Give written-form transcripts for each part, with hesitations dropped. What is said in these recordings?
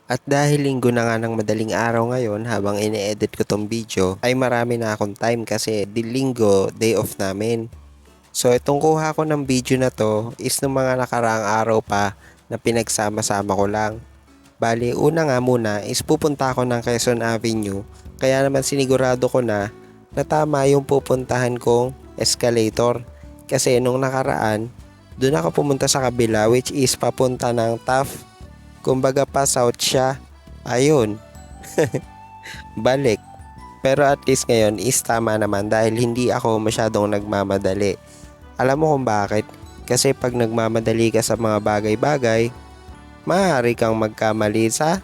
At dahil linggo na nga ng madaling araw ngayon habang ine-edit ko tong video ay marami na akong time kasi di linggo, day off namin. So itong kuha ko ng video na to is ng mga nakaraang araw pa na pinagsama-sama ko lang. Bali, una nga muna is pupunta ako ng Quezon Avenue kaya naman sinigurado ko na tama yung pupuntahan kong escalator. Kasi nung nakaraan, doon ako pumunta sa kabila which is papunta ng Taft. Kumbaga pa south siya. Ayun, balik. Pero at least ngayon is tama naman dahil hindi ako masyadong nagmamadali. Alam mo kung bakit? Kasi pag nagmamadali ka sa mga bagay-bagay, maaari kang magkamali sa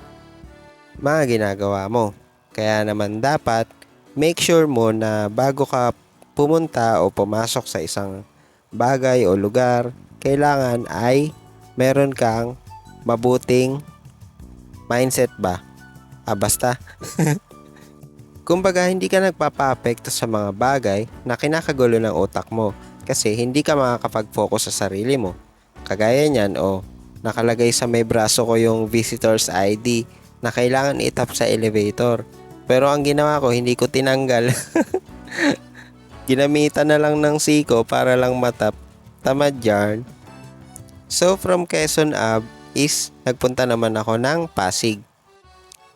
mga ginagawa mo. Kaya naman dapat make sure mo na bago ka pumunta o pumasok sa isang bagay o lugar, kailangan ay meron kang mabuting mindset ba? Basta. Kumbaga, hindi ka nagpapa-apekto sa mga bagay na kinakagulo ng utak mo kasi hindi ka makakapag-focus sa sarili mo. Kagaya niyan, nakalagay sa may braso ko yung visitor's ID na kailangan itap sa elevator. Pero ang ginawa ko, hindi ko tinanggal. Ginamitan na lang ng siko para lang matap. Tamad yarn. So, from Quezon Ave is nagpunta naman ako ng Pasig.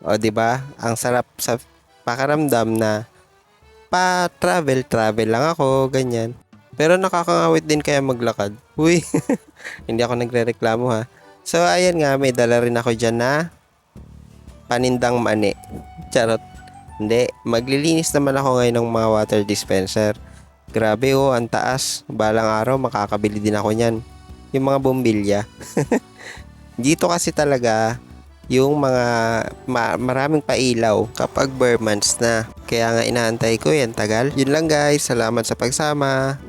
O, 'di ba? Ang sarap sa pakiramdam na pa-travel lang ako, ganyan. Pero nakakangawit din kaya maglakad. Uy, hindi ako nagrereklamo ha. So, ayan nga, may dala rin ako dyan na panindang mani. Charot. Hindi, maglilinis naman ako ngayon ng mga water dispenser. Grabe ang taas. Balang araw, makakabili din ako niyan. Yung mga bombilya. Dito kasi talaga yung mga maraming pailaw kapag bare months na. Kaya nga inaantay ko yan tagal. Yun lang guys, salamat sa pagsama.